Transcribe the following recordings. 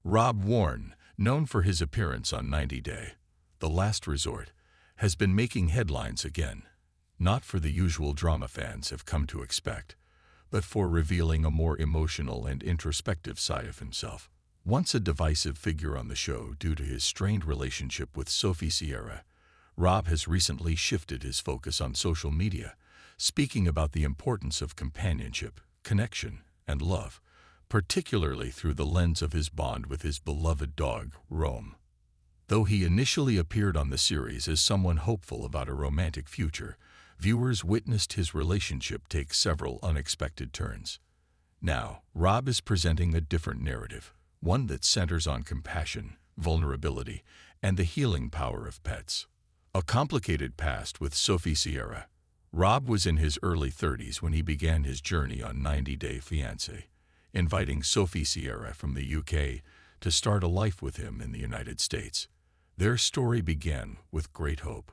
Warne, known for his appearance on 90 Day, The Last Resort, has been making headlines again, not for the usual drama fans have come to expect, but for revealing a more emotional and introspective side of himself. Once a divisive figure on the show due to his strained relationship with Sophie Sierra, Rob has recently shifted his focus on social media, speaking about the importance of companionship, connection, and love, particularly through the lens of his bond with his beloved dog, Rome. Though he initially appeared on the series as someone hopeful about a romantic future, viewers witnessed his relationship take several unexpected turns. Now, Rob is presenting a different narrative, one that centers on compassion, vulnerability, and the healing power of pets. A complicated past with Sophie Sierra. Rob was in his early 30s when he began his journey on 90 Day Fiancé, inviting Sophie Sierra from the UK to start a life with him in the United States. Their story began with great hope.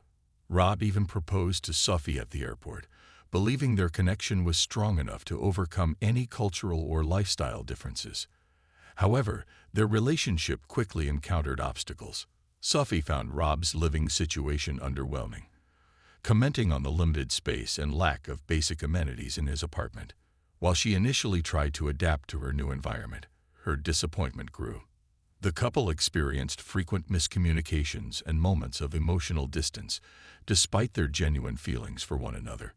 Rob even proposed to Sophie at the airport, believing their connection was strong enough to overcome any cultural or lifestyle differences. However, their relationship quickly encountered obstacles. Sophie found Rob's living situation underwhelming, commenting on the limited space and lack of basic amenities in his apartment. While she initially tried to adapt to her new environment, her disappointment grew. The couple experienced frequent miscommunications and moments of emotional distance, despite their genuine feelings for one another.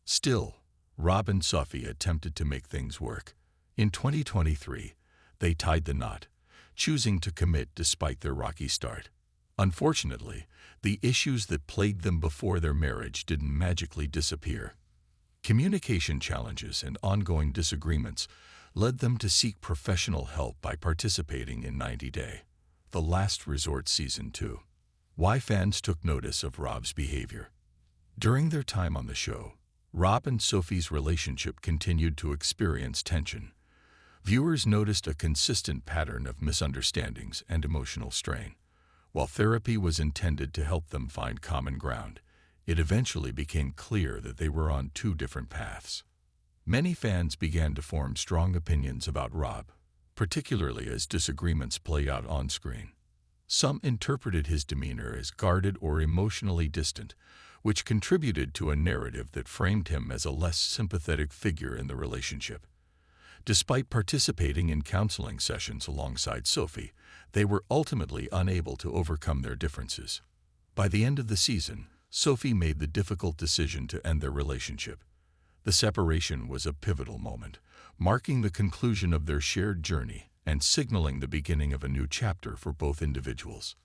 Still, Rob and Sophie attempted to make things work. In 2023, they tied the knot, choosing to commit despite their rocky start. Unfortunately, the issues that plagued them before their marriage didn't magically disappear. Communication challenges and ongoing disagreements led them to seek professional help by participating in 90 Day, The Last Resort Season 2. Why fans took notice of Rob's behavior. During their time on the show, Rob and Sophie's relationship continued to experience tension. Viewers noticed a consistent pattern of misunderstandings and emotional strain. While therapy was intended to help them find common ground, it eventually became clear that they were on two different paths. Many fans began to form strong opinions about Rob, particularly as disagreements play out on screen. Some interpreted his demeanor as guarded or emotionally distant, which contributed to a narrative that framed him as a less sympathetic figure in the relationship. Despite participating in counseling sessions alongside Sophie, they were ultimately unable to overcome their differences. By the end of the season, Sophie made the difficult decision to end their relationship. The separation was a pivotal moment, marking the conclusion of their shared journey and signaling the beginning of a new chapter for both individuals.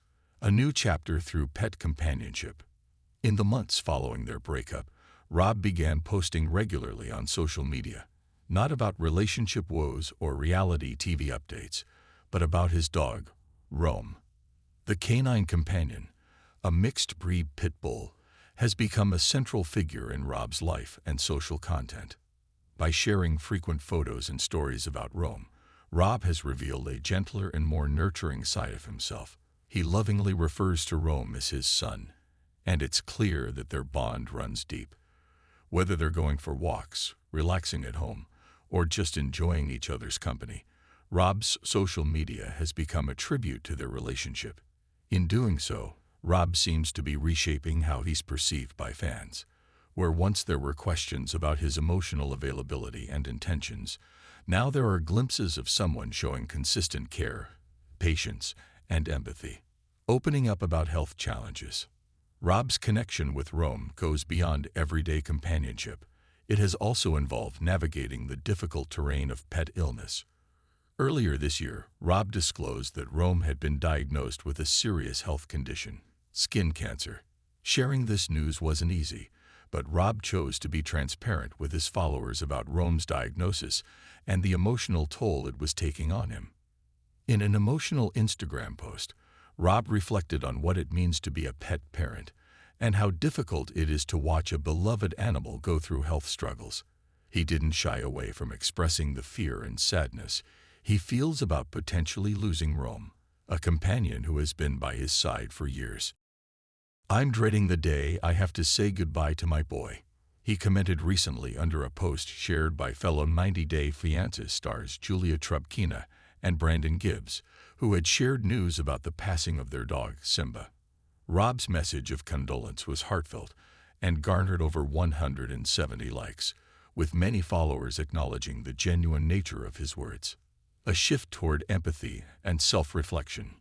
A new chapter through pet companionship. In the months following their breakup, Rob began posting regularly on social media, not about relationship woes or reality TV updates, but about his dog, Rome. The canine companion, a mixed-breed pit bull, has become a central figure in Rob's life and social content. By sharing frequent photos and stories about Rome, Rob has revealed a gentler and more nurturing side of himself. He lovingly refers to Rome as his son, and it's clear that their bond runs deep. Whether they're going for walks, relaxing at home, or just enjoying each other's company, Rob's social media has become a tribute to their relationship. In doing so, Rob seems to be reshaping how he's perceived by fans. Where once there were questions about his emotional availability and intentions, now there are glimpses of someone showing consistent care, patience, and empathy. Opening up about health challenges. Rob's connection with Rome goes beyond everyday companionship. It has also involved navigating the difficult terrain of pet illness. Earlier this year, Rob disclosed that Rome had been diagnosed with a serious health condition, skin cancer. Sharing this news wasn't easy, but Rob chose to be transparent with his followers about Rome's diagnosis and the emotional toll it was taking on him. In an emotional Instagram post, Rob reflected on what it means to be a pet parent and how difficult it is to watch a beloved animal go through health struggles. He didn't shy away from expressing the fear and sadness he feels about potentially losing Rome, a companion who has been by his side for years. "I'm dreading the day I have to say goodbye to my boy," he commented recently under a post shared by fellow 90 Day Fiancé stars Julia Trubkina and Brandon Gibbs, who had shared news about the passing of their dog, Simba. Rob's message of condolence was heartfelt and garnered over 170 likes, with many followers acknowledging the genuine nature of his words. A shift toward empathy and self-reflection.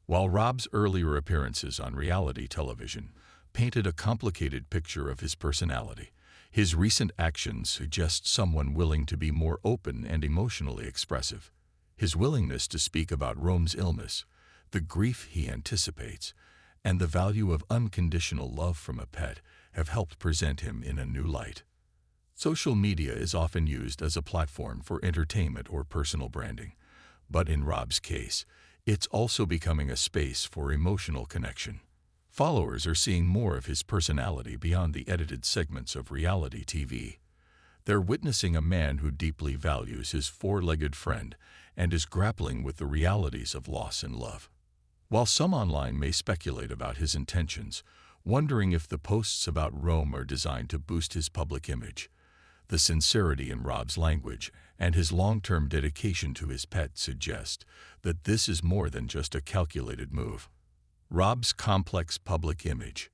While Rob's earlier appearances on reality television painted a complicated picture of his personality, his recent actions suggest someone willing to be more open and emotionally expressive. His willingness to speak about Rome's illness, the grief he anticipates, and the value of unconditional love from a pet have helped present him in a new light. Social media is often used as a platform for entertainment or personal branding, but in Rob's case, it's also becoming a space for emotional connection. Followers are seeing more of his personality beyond the edited segments of reality TV. They're witnessing a man who deeply values his four-legged friend and is grappling with the realities of loss and love. While some online may speculate about his intentions, wondering if the posts about Rome are designed to boost his public image, the sincerity in Rob's language and his long-term dedication to his pet suggest that this is more than just a calculated move. Rob's complex public image.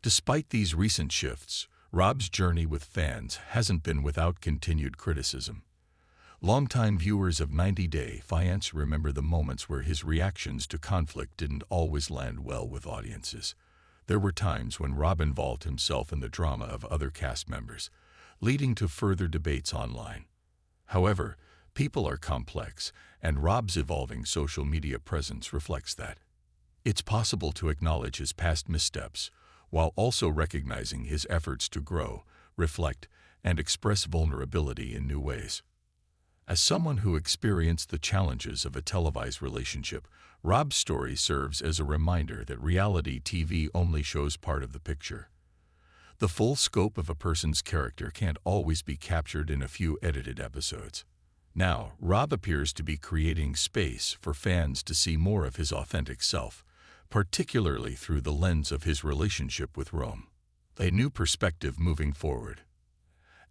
Despite these recent shifts, Rob's journey with fans hasn't been without continued criticism. Longtime viewers of 90 Day Fiancé remember the moments where his reactions to conflict didn't always land well with audiences. There were times when Rob involved himself in the drama of other cast members, leading to further debates online. However, people are complex, and Rob's evolving social media presence reflects that. It's possible to acknowledge his past missteps, while also recognizing his efforts to grow, reflect, and express vulnerability in new ways. As someone who experienced the challenges of a televised relationship, Rob's story serves as a reminder that reality TV only shows part of the picture. The full scope of a person's character can't always be captured in a few edited episodes. Now, Rob appears to be creating space for fans to see more of his authentic self, particularly through the lens of his relationship with Rome. A new perspective moving forward.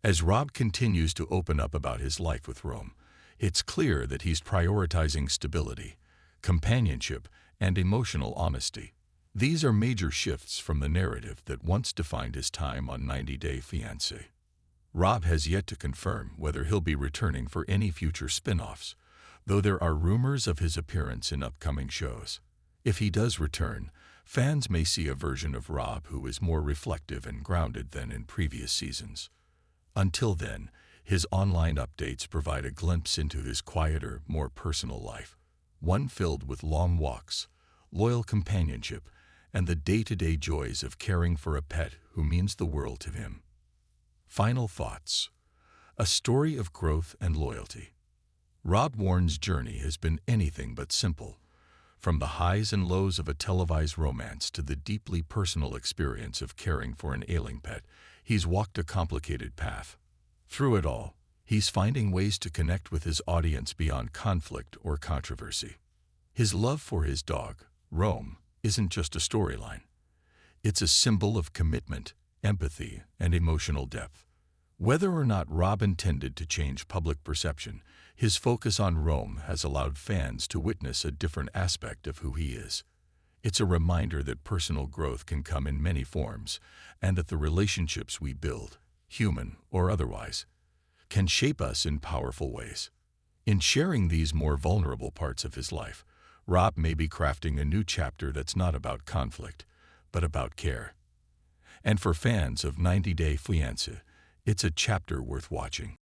As Rob continues to open up about his life with Rome, it's clear that he's prioritizing stability, companionship, and emotional honesty. These are major shifts from the narrative that once defined his time on 90 Day Fiancé. Rob has yet to confirm whether he'll be returning for any future spin-offs, though there are rumors of his appearance in upcoming shows. If he does return, fans may see a version of Rob who is more reflective and grounded than in previous seasons. Until then, his online updates provide a glimpse into his quieter, more personal life, one filled with long walks, loyal companionship, and the day-to-day joys of caring for a pet who means the world to him. Final thoughts. A story of growth and loyalty. Rob Warne's journey has been anything but simple. From the highs and lows of a televised romance to the deeply personal experience of caring for an ailing pet, he's walked a complicated path. Through it all, he's finding ways to connect with his audience beyond conflict or controversy. His love for his dog, Rome, isn't just a storyline. It's a symbol of commitment, empathy, and emotional depth. Whether or not Rob intended to change public perception, his focus on Rome has allowed fans to witness a different aspect of who he is. It's a reminder that personal growth can come in many forms, and that the relationships we build, human or otherwise, can shape us in powerful ways. In sharing these more vulnerable parts of his life, Rob may be crafting a new chapter that's not about conflict, but about care. And for fans of 90 Day Fiancé, it's a chapter worth watching.